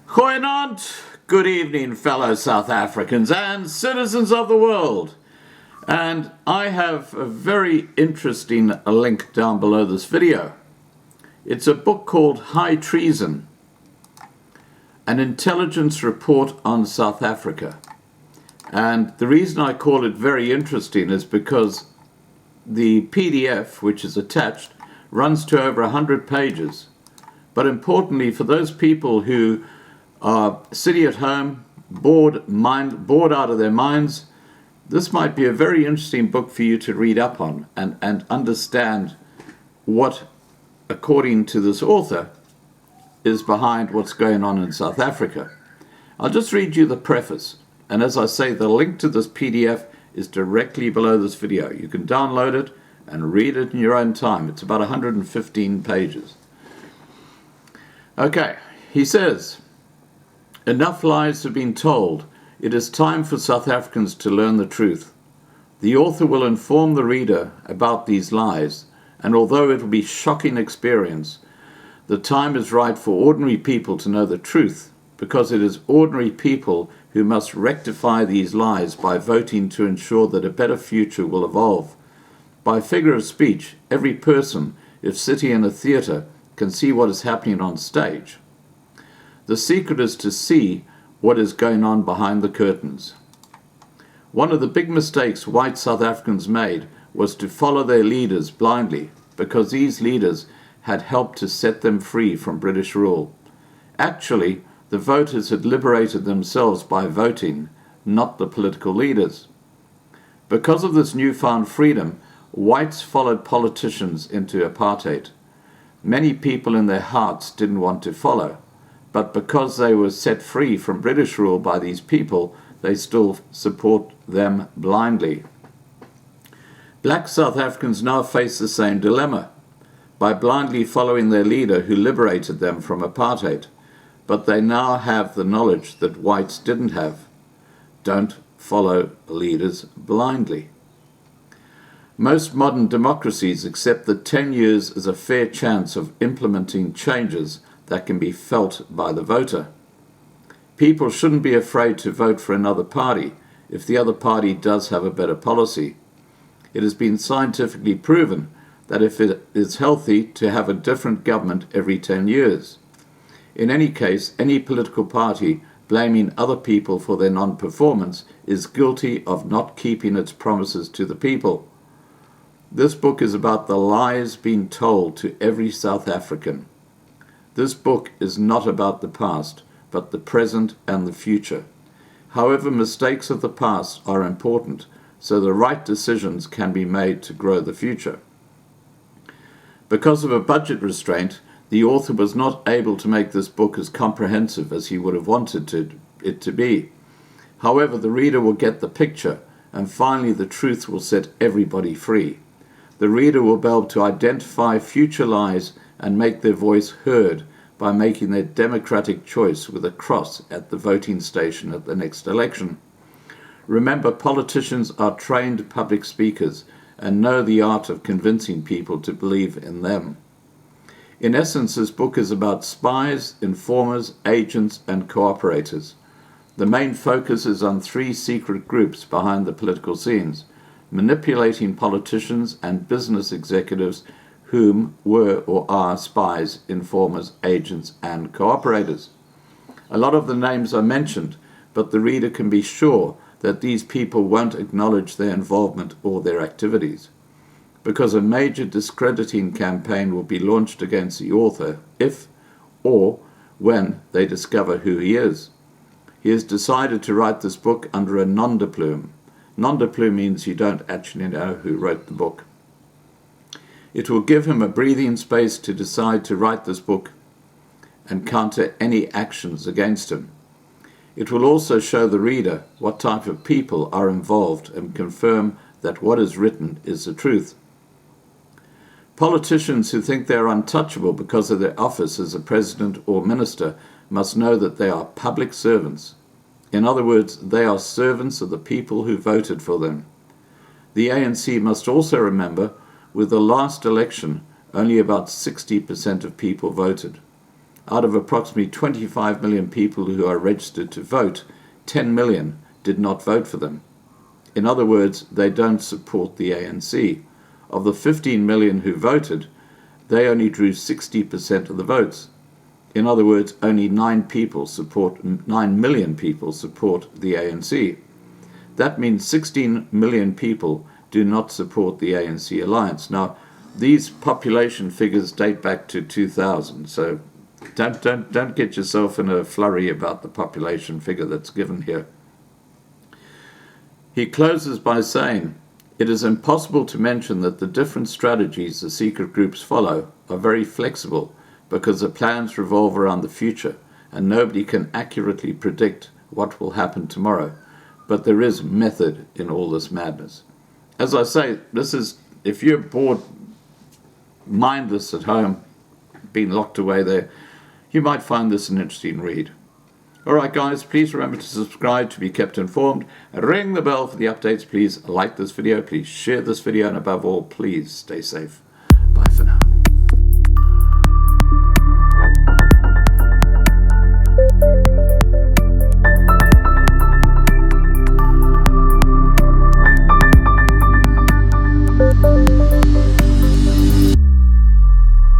Goeienaand, good evening, fellow South Africans and citizens of the world. And I have a very interesting link down below this video. It's a book called Treason, an intelligence report on South Africa. And the reason I call it very interesting is because the PDF, which is attached, runs to over 100 pages. But importantly, for those people who are sitting at home, bored out of their minds, this might be a very interesting book for you to read up on and understand what, according to this author, is behind what's going on in South Africa. I'll just read you the preface, and as I say, the link to this PDF is directly below this video. You can download it and read it in your own time. It's about 115 pages. Okay, he says, "Enough lies have been told. It is time for South Africans to learn the truth. The author will inform the reader about these lies, and although it will be a shocking experience, the time is right for ordinary people to know the truth, because it is ordinary people who must rectify these lies by voting to ensure that a better future will evolve. By figure of speech, every person, if sitting in a theatre, can see what is happening on stage. The secret is to see what is going on behind the curtains. One of the big mistakes white South Africans made was to follow their leaders blindly, because these leaders had helped to set them free from British rule. Actually, the voters had liberated themselves by voting, not the political leaders. Because of this newfound freedom, whites followed politicians into apartheid. Many people in their hearts didn't want to follow, but because they were set free from British rule by these people, they still support them blindly. Black South Africans now face the same dilemma, by blindly following their leader who liberated them from apartheid, but they now have the knowledge that whites didn't have. Don't follow leaders blindly. Most modern democracies accept that 10 years is a fair chance of implementing changes that can be felt by the voter. People shouldn't be afraid to vote for another party if the other party does have a better policy. It has been scientifically proven that if it is healthy to have a different government every 10 years. In any case, any political party blaming other people for their non-performance is guilty of not keeping its promises to the people. This book is about the lies being told to every South African. This book is not about the past, but the present and the future. However, mistakes of the past are important, so the right decisions can be made to grow the future. Because of a budget restraint, the author was not able to make this book as comprehensive as he would have wanted it to be. However, the reader will get the picture, and finally the truth will set everybody free. The reader will be able to identify future lies and make their voice heard by making their democratic choice with a cross at the voting station at the next election. Remember, politicians are trained public speakers and know the art of convincing people to believe in them. In essence, this book is about spies, informers, agents, and cooperators. The main focus is on 3 secret groups behind the political scenes, manipulating politicians and business executives whom were or are spies, informers, agents, and cooperators. A lot of the names are mentioned, but the reader can be sure that these people won't acknowledge their involvement or their activities, because a major discrediting campaign will be launched against the author if or when they discover who he is. He has decided to write this book under a nom de plume. Nom de plume means you don't actually know who wrote the book. It will give him a breathing space to decide to write this book and counter any actions against him. It will also show the reader what type of people are involved and confirm that what is written is the truth. Politicians who think they are untouchable because of their office as a president or minister must know that they are public servants. In other words, they are servants of the people who voted for them. The ANC must also remember, with the last election, only about 60% of people voted. Out of approximately 25 million people who are registered to vote, 10 million did not vote for them. In other words, they don't support the ANC. Of the 15 million who voted, they only drew 60% of the votes. In other words, only 9 million people support the ANC. That means 16 million people do not support the ANC alliance. Now, these population figures date back to 2000, so don't get yourself in a flurry about the population figure that's given here. He closes by saying, "It is impossible to mention that the different strategies the secret groups follow are very flexible because the plans revolve around the future and nobody can accurately predict what will happen tomorrow. But there is method in all this madness." As I say, this is, if you're bored, mindless at home, being locked away there, you might find this an interesting read. Alright guys, please remember to subscribe to be kept informed. Ring the bell for the updates. Please like this video, please share this video, and above all, please stay safe.